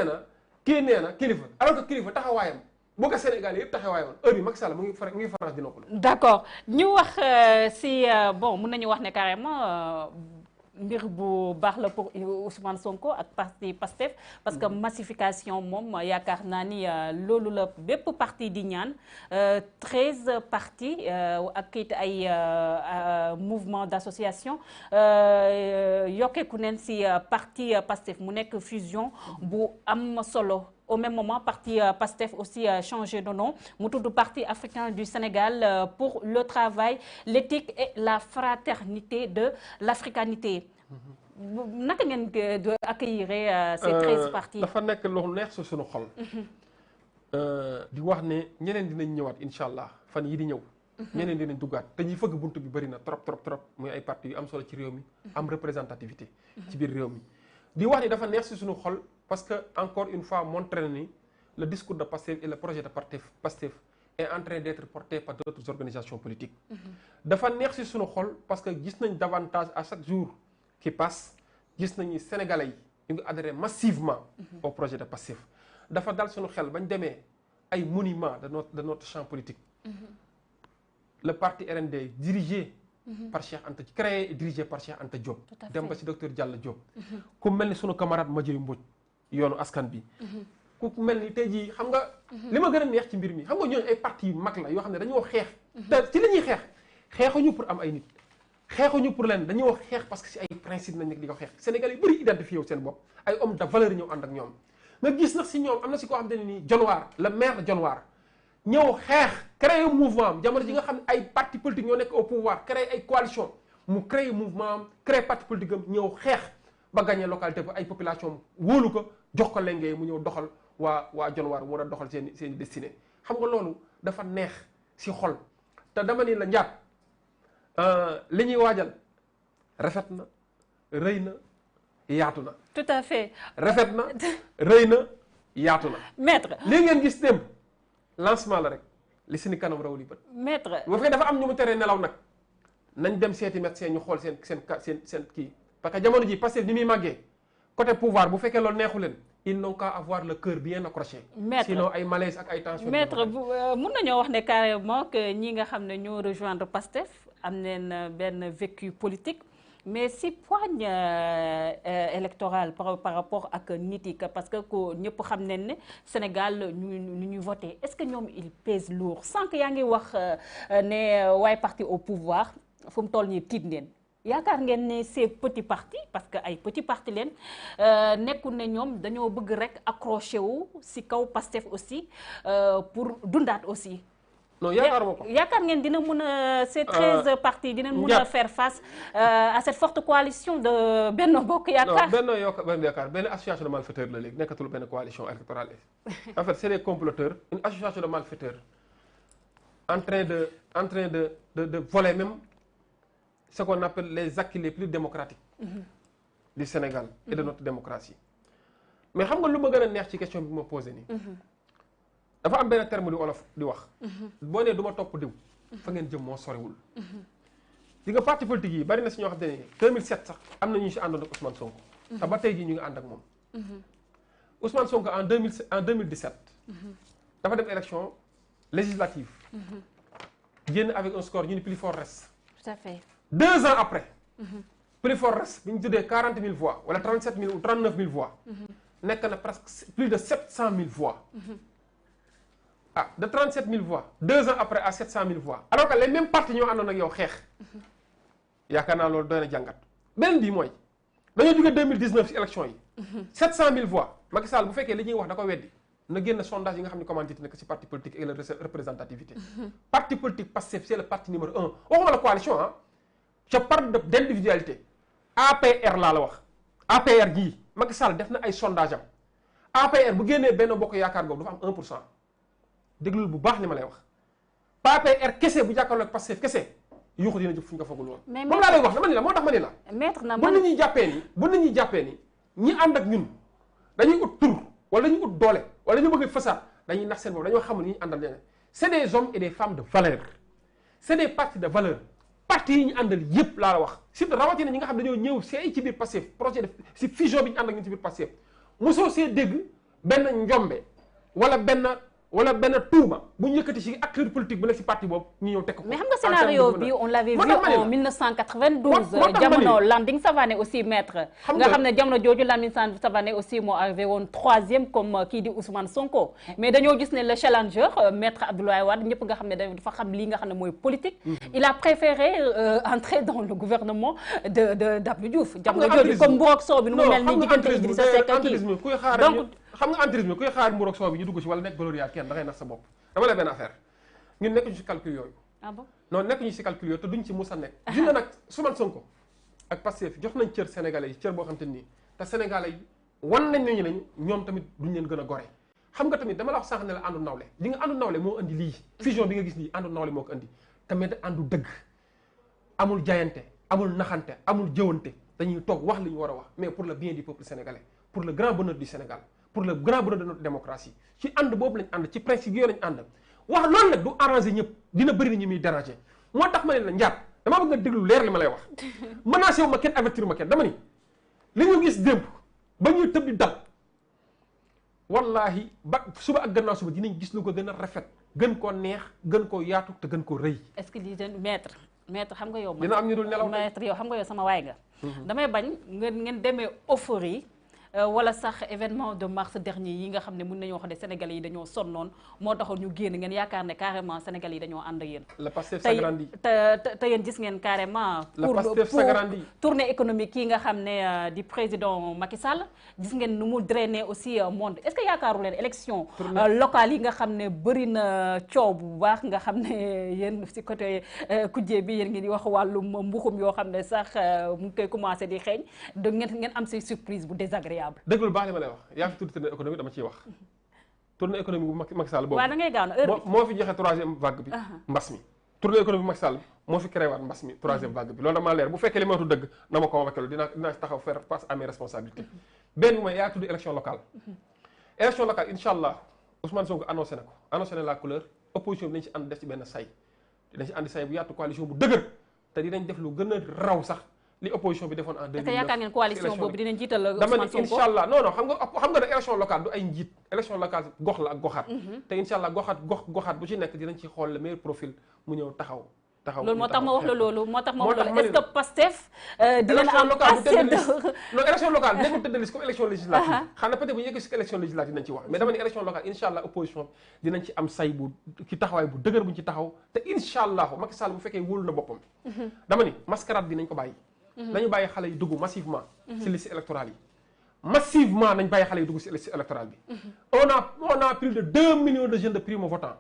na kii nee na kilifa alors que kilifa taxawaayam boo ko Sénégal yëpp taxawaayoon heure bi Macky Sall mu ngi France di noppalu. d'accord ñu wax si bon mun nañu wax ne carrément mbir bu baax la pour Ousmane Sonko ak parti Pastef parce que massification moom yaakaar naa ni loolu la bépp parti di ñaan 13 partis ak it ay mouvement d'association yokkeeku neen si parti Pastef mu nekk fusion bu am solo. Au même moment, parti PASTEF aussi changé de nom. mu tudd Parti africain du Sénégal pour le travail, l'éthique et la fraternité de l'africanité. naka ngeen di accueillir ces 13 partis. dafa nekk lu neex su suñu xol. di wax ne ñeneen dinañ ñëwaat incha allah fan yi di ñëw. ñeneen dinañ duggaat te ñi fëgg buntu bi bëri na trop muy ay partis yu am solo ci réew mi. am représentativité. ci biir réew mi. di wax ni dafa neex si suñu xol parce que encore une fois montré ni le discours de Pastef et le projet de Pastef est en train d'être porté par d'autres organisations politiques. dafa neex si suñu xol parce que gis nañ davantage à chaque jour qui passe gis nañ ni Sénégalais yi ñu ngi adhéré massivement au projet de Pastef. dafa dal suñu xel bañ demee ay monuments de notre champ politique. le parti RND dirigé par Cheikh Anta créé et dirigé par Cheikh Anta Diop. dem ba ci docteur Diallo Diop. ku mel ni sunu camarade Madiaye Mbodj yoonu askan bi. ku mel ni tey jii xam nga. li ma gën a neex ci mbir mi xam nga ñooñu ay parti yu mag la yoo xam ne dañoo xeex. te ci li ñuy xeex xeexuñu pour am ay nit. xeexuñu pour leen dañoo xeex parce que si ay principe nañ nekk di ko xeex Sénégal yi bëri identifié wu seen bopp ay hommes de valeur ñëw ànd ak ñoom. nga gis nag si ñoom am na si koo xam ne nii Dionewar le maire de Dionewar ñëw xeex créer mouvement am jamono ji nga xam ne ay parti politique ñoo nekk au pouvoir créer ay coalition mu créer mouvement am créer parti politique am ñëw xeex ba gagné localité ba ay population wóolu ko jox ko lengee mu ñëw doxal waa Dionewar mu war a doxal seen destinée xam nga loolu dafa neex si xol te dama ni la njaat li ñuy waajal rafet na rëy na yaatu na. tout à fait. rafet na rëy na yaatu na. maître li ngeen gis démb lancement la rek li suñu kanam raw li bët. maître bu fekkee dafa am ñu mu teree nelaw nag nañ dem seeti médecin ñu xool seen kii parce que jamono ji Pastef ni muy màggee côté pouvoir bu fekkee loolu neexu leen ils n'ont qu'à avoir le cœur bien accroché. maître sinon ay malaise ak ay tension. maître mun nañoo wax ne carrément que ñi nga xam ne ñoo rejoindre Pastef am neen benn vécu politique. mais si poigne électorale par rapport ak nit yi parce que ko ñëpp xam nañ ne Sénégal ñu voté est-ce que ñoom il pèse lourd sànq yaa ngi wax ne waaye parti au pouvoir fu mu toll nii tiit ngeen yaakaar ngeen ne ces petits partis parce que ay petits partis leen nekkul ne ñoom dañoo bëgg rek accroché wu si kaw Pastef aussi pour dundaat aussi. non yaakaaruma ko yaakaar ngeen dina mën a ces 13 partis dina mën a faire face à cette forte coalition de Benno Bokk Yaakaar. non Benno Yaakaar benn association de malfaiteurs la léegi nekkatul benn coalition électorale en fait c'est des comploteurs une association de malfaiteurs en train de voler même ce qu'on appelle les acquis les plus démocratiques du Sénégal et de notre démocratie mais xam nga lu ma gën a neex ci question bi ma posé nii dafa am benn terme di olof di wax boo nee du ma topp diw fa ngeen jëm moo soriwul di nga parti politique yi bari na si ñoo xam te ne 2007 sax am na ñu si àndoon ak Ousmane Sonko te ba tey jii ñu ngi ànd ak moom Ousmane Sonko en 2017 dafa dem élection législative génn avec un score ñu ni plus fort reste. tout à fait 2 ans après plus fort reste bi ñu tuddee 40 000 voix wala 37 000 ou 39 000 voix nekk na presque plus de 700 000 voix de 37 000 voix 2 ans après à 700 000 voix alors que les mêmes partis ñoo àndoon ak yow xeex yaakaar naa loolu doy na jàngat beneen bii mooy dañoo jógee 2019 ci élection yi 700 000 voix Macky Sall bu fekkee li ñuy wax da ko weddi na génn sondage yi nga xam ne commenté nekk ci parti politique et la représentativité parti politique Pastef c'est le parti numéro 1 waxuma la coalition je parle d'individualité APR laa la wax APR gii Macky Sall def na ay sondage am APR bu génnee Benno Bokk Yaakaar boobu dafa am 1% déglul bu baax li ma lay wax APR kese bu jàkkaarloo ak Pastef kese yuuxu dina jëf fu ñu ko foogul woon. moom laa lay wax dama ni la moo tax ma ni la. maître na bu nit ñi jàppee ni ñi ànd ak ñun dañuy ut tur wala dañuy ut doole wala dañu bëgg fasaad dañuy nax seen bopp dañoo xamul ni ñu àndal ñeneen c'est des hommes et des femmes de valeur c'est des partis de valeur parti yi ñu àndal yëpp laa la wax surtout rawatina ñi nga xam dañoo ñëw see ci biir Pastef projet de si fusion bi ñu ànd ak ñun ci biir Pastef mosoo see dégg benn njombe wala benn tuuma bu ñu yëkkati ci acteur politique bu nekk ci parti boobu ñu ñëw teg ko. mais xam nga scénario bi on l'avait vu en 1992 jamono Landing Savané aussi maître nga xam ne jamono jooju Landing Savané aussi moo arrivé woon 3e comme kii di Ousmane Sonko mais dañoo gis ne le challenger maître Abdoulaye Wade ñëpp nga xam ne dafa xam lii nga xam ne mooy politique il a préféré entrer dans le gouvernement de d'Abdou Diouf jamono jooju comme mburoog soow bi nu mu mel nii diggante Idrissa Seck ak kii donc xam nga entrisme kuy xaar mburoog soow bi ñu dugg ci wala nekk gloria kenn da ngay nax sa bopp dama lay benn affaire ñun nekkuñu ci calcul yooyu. ah bon non nekkuñu ci calcul yooyu te duñ ci mus a nekk. gis nga nag Ousmane Sonko ak Pastef jox nañ cër sénégalais yi cër boo xam te nii te sénégalais yi wan nañ nañu lañu ñoom tamit duñ leen gën a gore. xam nga tamit dama la wax sànq ne la àndu nawle li nga àndu nawle moo indi lii fusion bi nga gis nii àndu nawle moo ko indi tamit àndu dëgg amul jaayante amul naxante amul jëwante dañuy toog wax li ñu war a wax mais pour le bien du peuple sénégalais pour le grand bonheur du Sénégal pour le grand bonheur de notre démocratie ci ànd boobu lañ ànd ci principe yooyu lañ ànd wax loolu nag du arranger ñëpp dina bëri na ñu muy déranger moo tax ma ne la njaat damaa bëgg nga déglu leer li ma lay wax menacé wu ma kenn avertir ma kenn dama ni li ñu gis démb ba ñuy tëb di dal wallahi ba suba ak gannaaw suba dinañ gis lu ko gën a rafet gën koo neex gën koo yaatu te gën koo rëy. est-ce que lii maître xam nga yow. dina am ñu dul nelaw maître yow xam nga yow sama waay nga. damay bañ ngeen demee euphorie. wala sax événement de mars dernier yi nga xam ne mën nañoo wax ne Sénégalais yi dañoo sonnoon moo taxoon ñu génn ngeen yaakaar ne carrément Sénégalais yi dañoo ànd ak yéen. le Pastef s'agrandit te yéen gis ngeen carrément. le Pastef s'agrandit tournée économique yi nga xam ne di président Macky Sall gis ngeen nu mu drainer aussi monde est-ce que yaakaaru leen élection locale yi nga xam ne bëri na coow bu baax nga xam ne yéen si côté kujje bi yéen ngi di wax wàllum mbuxum yoo xam ne sax mu ngi koy commencé di xeeñ da ngeen am say surprise bu désagréable. dëgg lu baax li ma lay wax yaa fi tudd tournée économique dama ciy wax tournée économique bu Macky Sall boobu waaw da ngay gaaw na heure bi moo fi joxe 3e vague bi mbas mi tournée économique bu Macky Sall moo fi créé waat mbas mi 3e vague bi loolu dama leer bu fekkee li ma wax dëgg na ma convoqué lu dinaa taxaw faire face à mes responsabilités benn bi mooy yaa tudd élection locale élection locale incha allah Ousmane Sonko annoncé na ko annoncé na la couleur opposition bi dinañ ci ànd def ci benn say dinañ ci àndi say bu yaatu coalition bu dëgër te dinañ def lu gën a raw sax li opposition bi defoon en 2009 est-ce que yaakaar ngeen coalition boobu dinañ jiital Ousmane Sonko dama ne incha allah non xam nga ne élection locale du ay njiit élection locale gox la ak goxaat te incha allah goxaat bu ci nekk dinañ ci xool le meilleur profil mu ñëw taxaw loolu moo tax ma wax la loolu est-ce que Pastef dina am assez de non élection locale nekkul tëdd liste comme élection législative xam na peut-être bu ñu yegg si élection législative dinañ ci wax mais dama ne élection locale incha allah opposition dinañ ci am say bu ci taxawaay bu dëgër buñ ci taxaw te incha allah Macky Sall bu fekkee wóolu na boppam dama ni mascarade bi nañ ko bàyyi nañu bàyyi xale yi dugg massivement ci liste électorale yi massivement nañ bàyyi xale yi dugg ci liste électorale bi on a plus de 2 millions de jeunes de primo-votants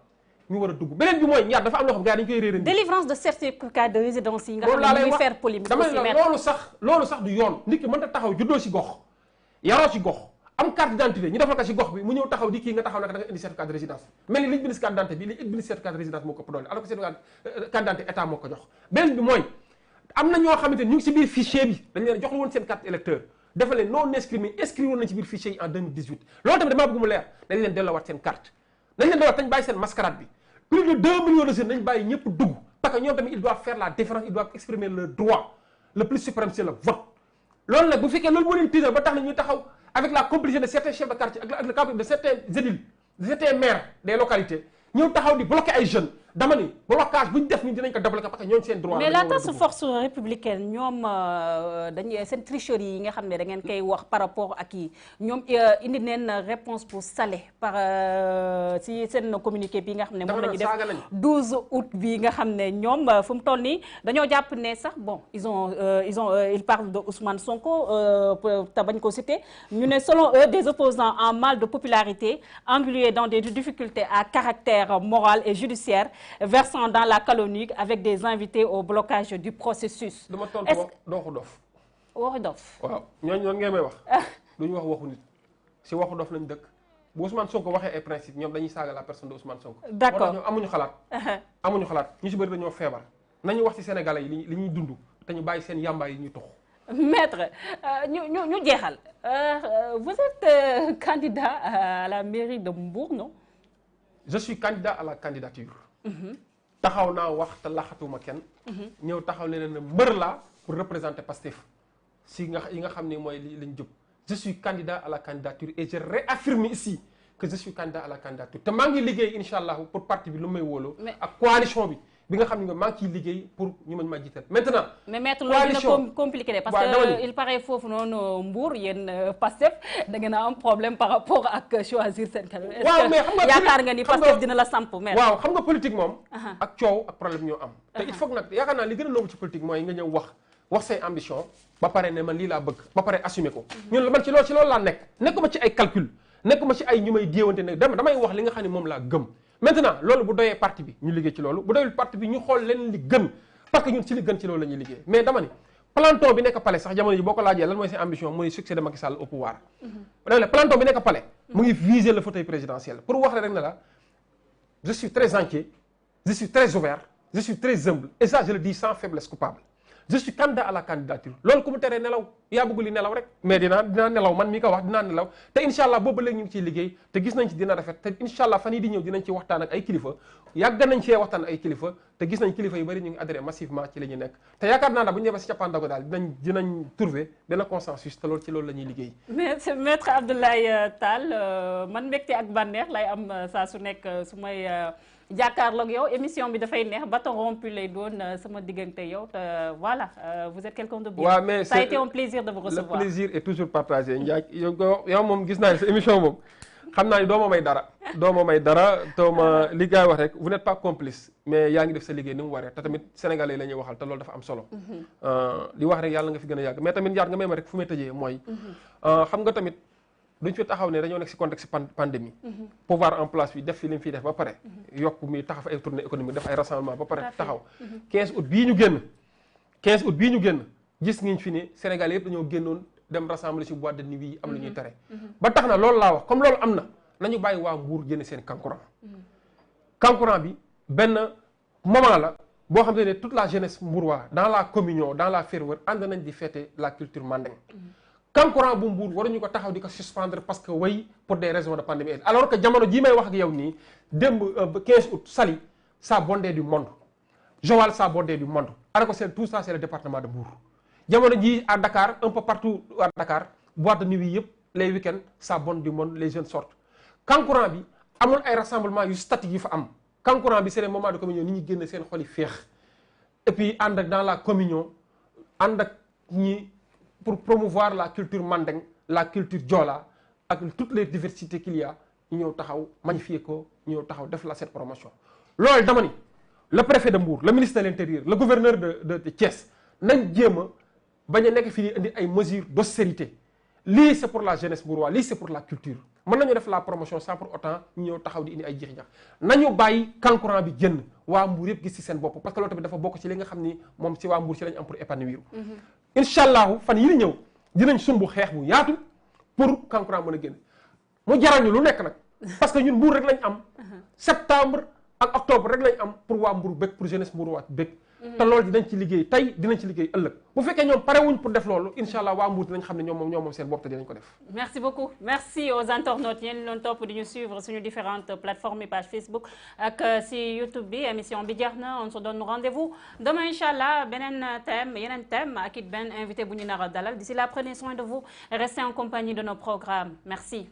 ñu war a dugg beneen bi mooy ñaar dafa am loo xam gars yi dañu koy réeré délivrance de certificat de résidence yi nga xam ne ñuy faire polémique dama ne loolu sax du yoon nit ki mën ta taxaw juddoo ci gox yaroo ci gox am carte d'identité ñu defal ko ci gox bi mu ñëw taxaw di kii nga taxaw nag da nga indi certificat de résidence mel ni liñ bind ci carte d'identité bi liñ bind certificat de résidence moo ko ëpp doole alors que certificat carte d'identité état moo ko jox beneen bi mooy am na ñoo xamante ni ñu ngi ci biir fichier bi dañ leen jox la woon seen carte électeur dafa leen non inscrit mais inscrit woon nañ ci biir fichier yi en 2018 loolu tamit damaa bëgg mu leer dañ leen delloowaat seen carte dañ leen delloowaat dañ bàyyi seen mascarade bi plus de 2 millions de jeunes nañ bàyyi ñëpp dugg parce que ñoom tamit ils doivent faire la différence ils doivent exprimer leur droit le plus suprême c'est le vote loolu nag bu fekkee loolu moo leen tiital ba tax na ñuy taxaw avec la complicité de certains chefs de quartier ak le cabinet de certains édiles de certains maires des localités ñëw taxaw di bloquer ay jeunes dama ni blocage bu ñu def ñun dinañ ko débloquer parce que ñooñu seen droit mais la task force républicaine ñoom dañuy seen tricherie yi nga xam ne da ngeen koy wax par rapport ak yi ñoom indi neen réponse pour salé par si seen communiqué bi nga xam ne moom la ñu def 12 août bi nga xam ne ñoom fu mu toll nii dañoo jàpp ne sax bon ils parlent de Ousmane Sonko te bañ ko citer ñu ne selon eux des opposants en mal de popularité englués dans des difficultés à caractère moral et judiciaire versant dans la calomnie avec des invités au blocage du processus. dama tontu waxu dof. waxu dof. waaw ñooñu ngeen may wax. duñu wax waxu nit si waxu dof lañ dëkk bu Ousmane Sonko waxee ay principe ñoom dañuy saaga la personne de Ousmane Sonko. d'accord ñoom amuñu xalaat. amuñu xalaat ñu si bëri dañoo feebar nañu wax ci Sénégalais yi li ñuy dund te ñu bàyyi seen yàmbaay yi ñuy tox. Maître ñu jeexal vous êtes candidat à la mairie de Mbour non? Je suis candidat à la candidature. taxaw naa wax te laxatuma kenn. ñëw taxaw ne leen mbër laa pour représenter Pastef si yi nga xam ne mooy li lañ jub je suis candidat à la candidature et je réaffirme ici que je suis candidat à la candidature te maa ngi liggéey incha allah pour parti bi lu may wóoloo ak coalition bi nga xam ne maa ngi ciy liggéey pour ñu mën maa jiital maintenant. mais maître loolu dina compliqué de parce que il paraît foofu noonu Mbour yéen Pastef da ngeen a am problème par rapport ak choisir seen candidat. waaw mais xam nga yaakaar nga ni Pastef dina la samp maître. waaw xam nga politique moom. ak coow ak problème ñoo am. te il faut que nag yaakaar naa li gën a noobu ci politique mooy nga ñëw wax say ambition ba pare ne man lii laa bëgg ba pare assumer ko. ñun man ci loolu laa nekk nekkuma ci ay calcul nekkuma ci ay ñu may déewante ne damay wax li nga xam ne moom laa gëm. maintenant loolu bu doyee parti bi ñu liggéey ci loolu bu doyul parti bi ñu xool leen li gën parce que ñun ci li gën ci loolu la ñuy liggéey mais dama ni planton bi nekk palais sax jamono ji boo ko laajee lan mooy seen ambition mooy succès de Macky Sall au pouvoir. dama ne planton bi nekk palais mu ngi viser le fauteuil présidentiel pour wax rek ne la je suis très inquiet je suis très ouvert je suis très humble et ça je le dis sans faiblesse coupable je suis candidat à la candidature loolu ku mu teree nelaw yaa bëgg li nelaw rek mais dinaa nelaw man mi ko wax dinaa nelaw te incha allah boobu léegi ñu ngi ciy liggéey te gis nañ ci dina rafet te incha allah fan yii di ñëw dinañ ci waxtaan ak ay kilifa yàgg nañ cee waxtaan ak ay kilifa te gis nañ kilifa yu bëri ñu ngi adhéré massivement ci la ñu nekk te yaakaar naa daal bu ñu demee si cappaandaw daal dinañ trouver benn consensus te loolu ci loolu la ñuy liggéey. mais maître Abdoulaye Tall man mbégte ak bànneex lay am saa su nekk su may jàkkaarloog yow émission bi dafay neex bâton rompu lay doon sama diggante yow te voilà vous êtes quelqu'un de bien. waaw mais ça a été un plaisir de vous recevoir. le plaisir est toujours partagé Ndiaye yow moom gis naa ne sa émission moom xam naa ni doo ma may dara. doo ma may dara te ma li gars yi wax rek vous n'êtes pas complice mais yaa ngi def sa liggéey ni mu waree te tamit sénégalais la ñuy waxal te loolu dafa am solo. di wax rek yàlla nga fi gën a yàgg mais tamit yaat nga may ma rek fu may tëjee mooy. xam nga tamit. duñ fi taxaw ne dañoo nekk si contexte pandémie pouvoir en place bi def fi li mu fiy def ba pare yokk mi taxaw ay tournée économique def ay rassemblement ba pare taxaw 15 août bii ñu génn gis ngeen fi ne Sénégal yëpp dañoo génnoon dem rassembler si boîte de nuit yi am lu ñuy tere ba tax na loolu laa wax comme loolu am na nañu bàyyi waa Mbour génne seen kankurang bi benn moment la boo xam ne toute la jeunesse mbourois dans la communion dans la ferveur ànd nañ di fêter la culture mandeng kankurang bu Mbour waruñu ko taxaw di ko suspendre parce que way pour des raisons de pandémie alors que jamono jii may wax ak yow nii démb 15 août Saly ça bondait du monde Joal ça bondait du monde alors que c'est tout ça c'est le département de Mbour jamono jii à Dakar un peu partout à Dakar boîte de nuit yëpp les week-ends ça bonde du monde les jeunes sortent kankurang bi amul ay rassemblement yu statique yu fa am kankurang bi c'est les moments de communion nit ñi génn seen xol yi féex et puis ànd ak dans la communion ànd ak ñi pour promouvoir la culture mandeng la culture joola ak toutes les diversités qu'il y a ñu ñëw taxaw magnifier ko ñu ñëw taxaw def la cette promotion loolu dama ni le préfet de Mbour le ministre de l'intérieur le gouverneur de Thiès nañ jéem a bañ a nekk fii indi ay mesures d'austérité lii c'est pour la jeunesse mbouroise lii c'est pour la culture mën nañu def la promotion sans pour autant ñu ñëw taxaw di indi ay jeex-jeex nañu bàyyi kankurang bi génn waa Mbour yëpp gis ci seen bopp parce que loolu tamit dafa bokk ci li nga xam ni moom ci waa Mbour ci lañ am pour épanouir incha allahu fan yi di ñëw dinañ sumbu xeex bu yaatu pour kankurang mën a génn mu jaral ñu lu nekk nag parce que ñun Mbour rek lañ am septembre ak octobre rek lañ am pour waa Mbour bëgg pour jeunesse mbouroise bëgg te loolu dinañ ci liggéey tey dinañ ci liggéey ëllëg bu fekkee ñoom parewuñ pour def loolu incha allah waa Mbour dinañ xam ne ñoom moom seen bopp te dinañ ko def. merci beaucoup merci aux internautes yéen doon topp di ñu suivre suñu différentes plateformes et page Facebook ak si YouTube bi émission bi jeex na on se donne rendez-vous demain incha allah yeneen thème ak it benn invité bu ñu nar a dalal d'ici là prenez soin de vous et restez en compagnie de nos programmes merci.